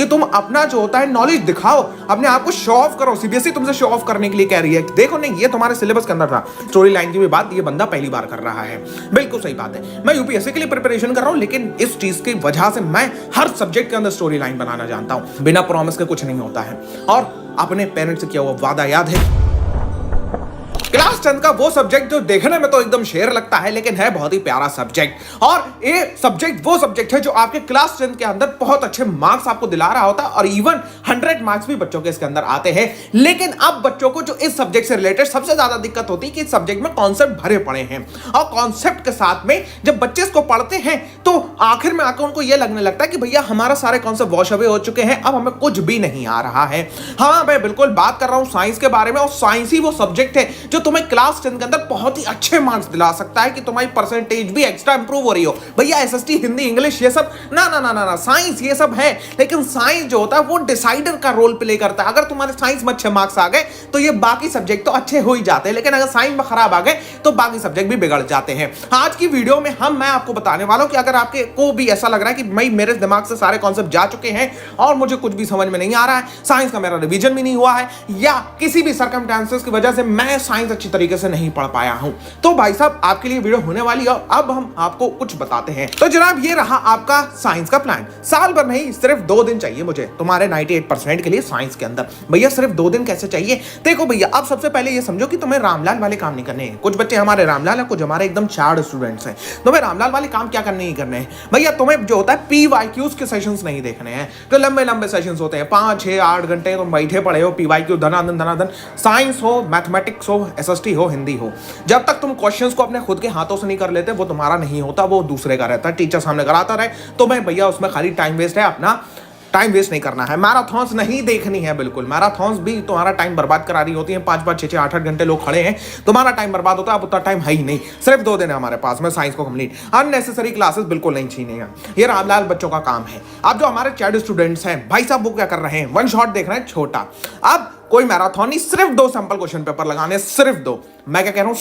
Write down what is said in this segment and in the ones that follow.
कि तुम अपना जो होता है नॉलेज दिखाओ, अपने आप को शो ऑफ करो। सीबीएसई तुमसे शो ऑफ करने के लिए कह रही है। देखो नहीं, ये तुम्हारे सिलेबस के अंदर था। स्टोरी लाइन की भी बात ये बंदा पहली बार कर रहा है। बिल्कुल सही बात है। मैं यूपीएससी के लिए प्रिपरेशन कर रहा हूं, लेकिन इस चीज की वजह से मैं हर सब्जेक्ट के अंदर स्टोरी लाइन बनाना जानता हूं। बिना प्रॉमिस के कुछ नहीं होता है। और अपने पेरेंट्स से किया हुआ वादा याद है? क्लास 10 का वो सब्जेक्ट जो देखने में तो एकदम शेर लगता है, लेकिन है बहुत ही प्यारा सब्जेक्ट। और ये सब्जेक्ट वो सब्जेक्ट है जो आपके क्लास 10 के अंदर बहुत अच्छे मार्क्स आपको दिला रहा होता है, और इवन 100 मार्क्स भी बच्चों के इसके अंदर आते हैं। लेकिन अब बच्चों को जो इस सब्जेक्ट से रिलेटेड सबसे ज्यादा दिक्कत होती है कि इस सब्जेक्ट में कॉन्सेप्ट भरे पड़े हैं, और कॉन्सेप्ट के साथ में जब बच्चे इसको पढ़ते हैं तो आखिर में आकर उनको यह लगने लगता है कि भैया हमारा सारे कॉन्सेप्ट वॉश अवे हो चुके हैं, अब हमें कुछ भी नहीं आ रहा है। हाँ, मैं बिल्कुल बात कर रहा हूं साइंस के बारे में, और साइंस ही वो सब्जेक्ट है जो तुम्हें क्लास 10 के अंदर बहुत ही अच्छे मार्क्स दिला सकता है कि तुम्हारी परसेंटेज भी एक्स्ट्रा इंप्रूव हो रही हो। भैया एसएसटी, हिंदी, इंग्लिश, ये सब ना ना ना ना ना, साइंस ये सब है, लेकिन साइंस जो होता है वो डिसाइडर का रोल प्ले करता है। अगर तुम्हारे साइंस में अच्छे मार्क्स आ गए तो ये बाकी सब्जेक्ट तो अच्छे हो ही जाते हैं, लेकिन अगर साइंस में खराब आ गए तो बाकी सब्जेक्ट भी बिगड़ जाते हैं। आज की वीडियो में मैं आपको बताने वाला हूं कि अगर आपके को भी ऐसा लग रहा है कि भाई मेरे दिमाग से सारे कॉन्सेप्ट जा चुके हैं और मुझे कुछ भी समझ में नहीं आ रहा है, साइंस का मेरा रिवीजन भी नहीं हुआ है, या किसी भी सर्कमस्टेंसेस की वजह से मैं साइंस अच्छी तरीके से नहीं पढ़ पाया हूं, तो भाई साहब आपके लिए वीडियो होने वाली है। अब हम आपको कुछ बताते हैं। तो जनाब ये रहा आपका साइंस का प्लान। साल भर नहीं, सिर्फ 2 दिन चाहिए मुझे तुम्हारे 98% के लिए साइंस के अंदर। भैया सिर्फ 2 दिन कैसे चाहिए? देखो भैया, अब सबसे पहले ये समझो कि तुम्हें रामलाल वाले काम नहीं करने हैं। कुछ बच्चे हमारे रामलाल है, कुछ हमारे एकदम चार्ड स्टूडेंट्स हैं। तुम्हें रामलाल वाले काम क्या करने ही करने हैं भैया? तुम्हें जो होता है PYQs के सेशंस नहीं देखने हैं, जो लंबे लंबे सेशंस होते हैं 5, 6, 8 घंटे तुम बैठे पड़े हो, PYQ धनाधन धनाधन, साइंस हो, मैथमेटिक्स हो, SST हो, हिंदी हो, जब तक तुम क्वेश्चंस को अपने खुद के हाथों से नहीं कर लेते वो तुम्हारा नहीं होता, वो दूसरे का रहता है। टीचर सामने कराता रहे तो मैं भैया उसमें खाली टाइम वेस्ट है, अपना टाइम वेस्ट नहीं करना है। मैराथॉन्स नहीं देखनी है बिल्कुल। मैराथॉन्स भी तुम्हारा टाइम बर्बाद करा रही होती हैं। 5-5, 6-6, 8-8 घंटे लोग खड़े हैं, तुम्हारा टाइम बर्बाद होता है। अब उतना टाइम है ही नहीं। सिर्फ 2 दिन है हमारे पास में साइंस को कंप्लीट। अननेसेसरी क्लासेस बिल्कुल नहीं छीनेगा, ये रामलाल बच्चों का काम है। अब जो हमारे चाइल्ड स्टूडेंट्स हैं भाई साहब, वो क्या कर रहे हैं? वन शॉट देख रहे हैं छोटा। अब कोई मैराथन नहीं, सिर्फ 2 सैंपल क्वेश्चन पेपर लगाने, सिर्फ 2। मैं क्या कह रहा हूं?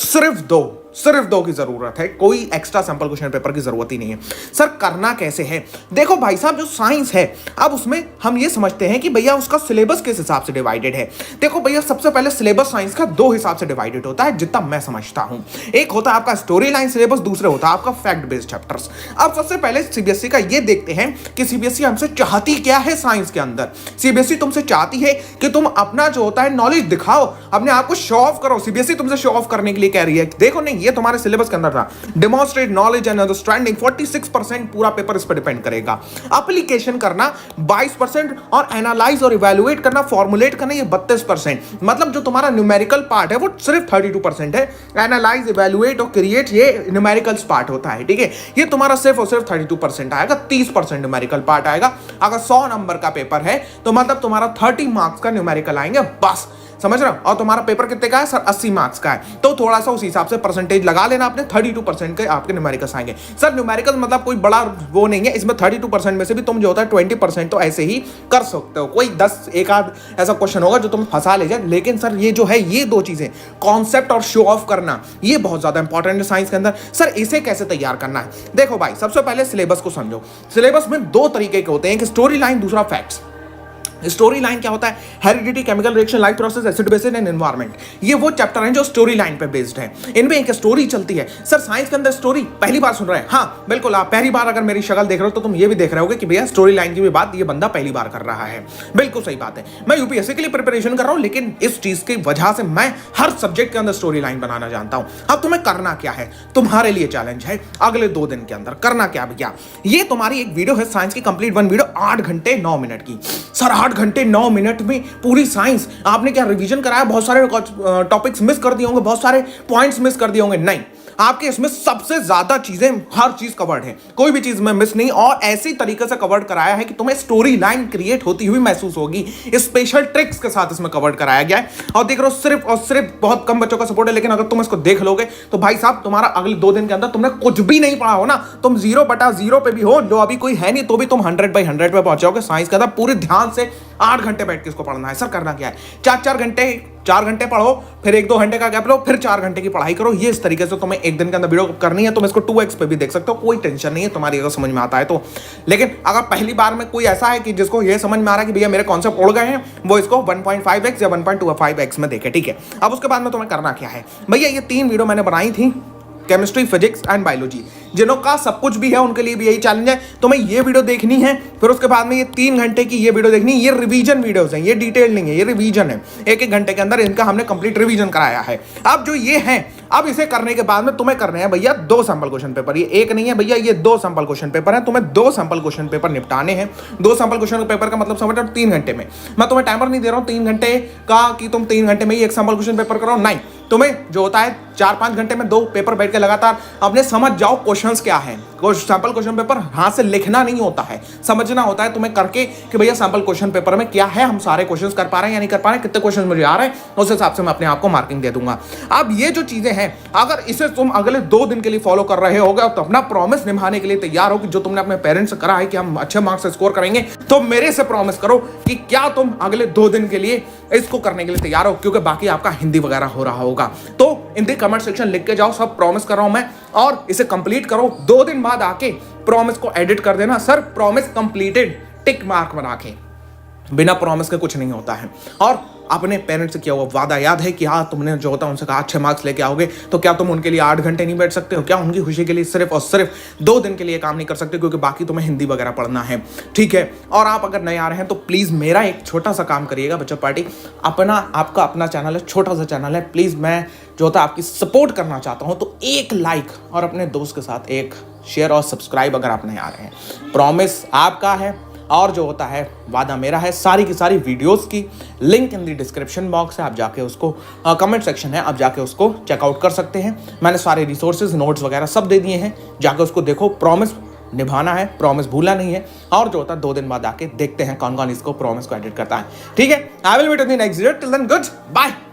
सिर्फ दो की जरूरत है, कोई एक्स्ट्रा सैंपल क्वेश्चन पेपर की जरूरत ही नहीं है। सर करना कैसे है? देखो भाई साहब, जो साइंस है अब उसमें हम ये समझते हैं कि भैया उसका सिलेबस किस हिसाब से डिवाइडेड है। देखो भैया, सबसे पहले सिलेबस साइंस का 2 हिसाब से डिवाइडेड होता है जितना मैं समझता हूं। एक होता है आपका स्टोरी लाइन सिलेबस, दूसरे होता है आपका फैक्ट बेस्ड चैप्टर्स। अब सबसे पहले सीबीएसई का ये देखते हैं कि सीबीएसई हमसे चाहती क्या है साइंस के अंदर। सीबीएसई तुमसे चाहती है कि तुम अपना जो होता है नॉलेज दिखाओ, अपने आप को शो ऑफ करो। सीबीएसई तुमसे शो ऑफ करने के लिए कह रही है। देखो नहीं, ये तुम्हारे सिलेबस के अंदर था। डेमोन्स्ट्रेट नॉलेज एंड अंडरस्टैंडिंग 46% पूरा पेपर इस पर डिपेंड करेगा। एप्लीकेशन करना 22% और एनालाइज और इवैल्यूएट करना, फॉर्मुलेट करना ये 32%। मतलब जो तुम्हारा न्यूमेरिकल पार्ट है वो सिर्फ 32% है। एनालाइज, इवैल्यूएट और क्रिएट ये न्यूमेरिकल्स पार्ट होता है, ठीक है। ये तुम्हारा सिर्फ और सिर्फ 32% आएगा, 30% न्यूमेरिकल पार्ट आएगा। अगर 100 नंबर का पेपर है तो मतलब तुम्हारा 30 मार्क्स का न्यूमेरिकल आएंगे, बस। समझ रहे हो? और तुम्हारा पेपर कितने का है सर? 80 मार्क्स का है, तो थोड़ा सा उस हिसाब से परसेंटेज लगा लेना अपने। 32% के आपके न्यूमेरिकल्स आएंगे। सर न्यूमेरिकल्स मतलब कोई बड़ा वो नहीं है, इसमें 32% में से भी तुम जो होता है 20% तो ऐसे ही कर सकते हो। कोई 10 एक आध ऐसा क्वेश्चन होगा जो तुम फंसा ले जाए, लेकिन सर ये जो है ये 2 चीजें, कॉन्सेप्ट और शो ऑफ करना, ये बहुत ज्यादा इंपॉर्टेंट है साइंस के अंदर। सर इसे कैसे तैयार करना है? देखो भाई, सबसे पहले सिलेबस को समझो। सिलेबस में 2 तरीके के होते हैं, एक स्टोरी लाइन, दूसरा फैक्ट्स। स्टोरी लाइन क्या होता है? Heredity, chemical reaction, life process, acid basis and environment. ये वो चैप्टर हैं जो स्टोरी लाइन पे बेस्ड है। इनमें एक स्टोरी चलती है। सर साइंस के अंदर स्टोरी पहली बार सुन रहे हैं? हाँ बिल्कुल, आप पहली बार अगर मेरी शक्ल देख रहे हो तो तुम ये भी देख रहे होगे कि भैया स्टोरी लाइन की भी बात ये बंदा पहली बार कर रहा है। बिल्कुल सही बात है। मैं यूपीएससी के लिए प्रिपरेशन कर रहा हूं, लेकिन इस चीज की वजह से मैं हर सब्जेक्ट के अंदर स्टोरी लाइन बनाना जानता हूं। अब तुम्हें करना क्या है? तुम्हारे लिए चैलेंज है अगले 2 दिन के अंदर करना क्या भैया? ये तुम्हारी एक वीडियो है साइंस की कंप्लीट 1 वीडियो, 8 घंटे 9 मिनट की। सर 8 घंटे 9 मिनट में पूरी साइंस आपने क्या रिवीजन कराया? बहुत सारे टॉपिक्स मिस कर दिए होंगे, बहुत सारे पॉइंट्स मिस कर दिए होंगे। नहीं, आपके इसमें सबसे ज्यादा चीजें, हर चीज कवर्ड है, कोई भी चीज में मिस नहीं, और ऐसी तरीके से कवर्ड कराया है कि तुम्हें स्टोरी लाइन क्रिएट होती हुई महसूस होगी। स्पेशल ट्रिक्स के साथ इसमें कवर्ड कराया गया है। और देख रहे हो, सिर्फ और सिर्फ बहुत कम बच्चों का सपोर्ट है, लेकिन अगर तुम इसको देख लोगे तो भाई साहब तुम्हारा अगले 2 दिन के अंदर तुमने कुछ भी नहीं पढ़ा हो ना, तुम 0/0 पे भी हो, जो अभी कोई है नहीं, तो भी तुम 100/100 पे पहुंच जाओगे साइंस के अंदर। पूरे ध्यान से 8 घंटे बैठ के इसको पढ़ना है। सर करना क्या है? 4-4 घंटे 4 घंटे पढ़ो, फिर 1-2 घंटे का गैप लो, फिर 4 घंटे की पढ़ाई करो। ये इस तरीके से तुम्हें एक दिन के अंदर वीडियो करनी है। तुम इसको 2x पे भी देख सकते हो, कोई टेंशन नहीं है तुम्हारी, अगर समझ में आता है तो। लेकिन अगर पहली बार में कोई ऐसा है कि जिसको ये समझ में आ रहा है कि भैया मेरे कॉन्सेप्ट उड़ गए हैं, वो इसको 1.5x या 1.25x में देखे, ठीक है। अब उसके बाद में तुम्हें करना क्या है भैया, ये 3 वीडियो मैंने बनाई थी, केमिस्ट्री, फिजिक्स एंड बायोलॉजी, जिनों का सब कुछ भी है उनके लिए भी यही चैलेंज है। तुम्हें ये वीडियो देखनी है, फिर उसके बाद में ये 3 घंटे की ये वीडियो देखनी है। ये रिवीजन वीडियोस हैं, ये डिटेल नहीं है, ये रिवीजन है। 1-1 घंटे के अंदर इनका हमने कंप्लीट रिवीजन कराया है। अब जो ये है, अब इसे करने के बाद में तुम्हें करने हैं भैया 2 सैंपल क्वेश्चन पेपर। ये एक नहीं है भैया, ये 2 सैंपल क्वेश्चन पेपर है। तुम्हें 2 सैंपल क्वेश्चन पेपर निपटाने हैं। 2 सैंपल क्वेश्चन पेपर का मतलब समझ लो 3 घंटे में। मैं तुम्हें टाइमर नहीं दे रहा हूं 3 घंटे का कि तुम 3 घंटे में ही एक सैंपल क्वेश्चन पेपर करो, नहीं। तुम्हें जो होता है 4-5 घंटे में 2 पेपर बैठ के लगातार अपने समझ जाओ क्वेश्चंस क्या है। सैंपल क्वेश्चन पेपर हाथ से लिखना नहीं होता है, समझना होता है तुम्हें करके कि भैया सैंपल क्वेश्चन पेपर में क्या है, हम सारे क्वेश्चंस कर पा रहे हैं या नहीं कर पा रहे हैं, कितने क्वेश्चन मुझे आ रहे हैं, उस हिसाब से मैं अपने आप को मार्किंग दे दूंगा। अब ये जो चीजें हैं, अगर इसे तुम अगले 2 दिन के लिए फॉलो कर रहे होगे तो अपना प्रॉमिस निभाने के लिए तैयार हो कि जो तुमने अपने पेरेंट्स से करा है कि हम अच्छे मार्क्स स्कोर करेंगे, तो मेरे से प्रॉमिस करो कि क्या तुम अगले 2 दिन के लिए इसको करने के लिए तैयार हो, क्योंकि बाकी आपका हिंदी वगैरह हो रहा होगा। तो इन दी कमेंट सेक्शन लिख के जाओ, सब प्रॉमिस कर रहा हूं मैं, और इसे कंप्लीट करो। 2 दिन बाद आके प्रॉमिस को एडिट कर देना, sir promise completed, tick mark बना के। बिना प्रॉमिस के कुछ नहीं होता है। और अपने पेरेंट्स से किया हुआ वादा याद है कि हाँ तुमने जो होता है उनसे कहा अच्छे मार्क्स लेके आओगे, तो क्या तुम उनके लिए 8 घंटे नहीं बैठ सकते हो? क्या उनकी खुशी के लिए सिर्फ और सिर्फ 2 दिन के लिए काम नहीं कर सकते, क्योंकि बाकी तुम्हें हिंदी वगैरह पढ़ना है, ठीक है। और आप अगर नए आ रहे हैं तो प्लीज मेरा एक छोटा सा काम करिएगा बच्चों पार्टी, आपका अपना चैनल है, छोटा सा चैनल है, प्लीज मैं जो होता है आपकी सपोर्ट करना चाहता हूं, तो एक लाइक और अपने दोस्त के साथ एक शेयर और सब्सक्राइब अगर आप नए आ रहे हैं। प्रॉमिस आपका है और जो होता है वादा मेरा है। सारी की सारी वीडियोस की link in the description box है, आप जाके उसको कमेंट सेक्शन है, आप जाके उसको चेकआउट कर सकते हैं। मैंने सारे रिसोर्सेज, नोट्स वगैरह सब दे दिए हैं, जाके उसको देखो। प्रॉमिस निभाना है, प्रॉमिस भूलना नहीं है। और जो होता है 2 दिन बाद आके देखते हैं कौन कौन इसको प्रॉमिस को एडिट करता है, ठीक है। I will meet in the next video, till then good bye.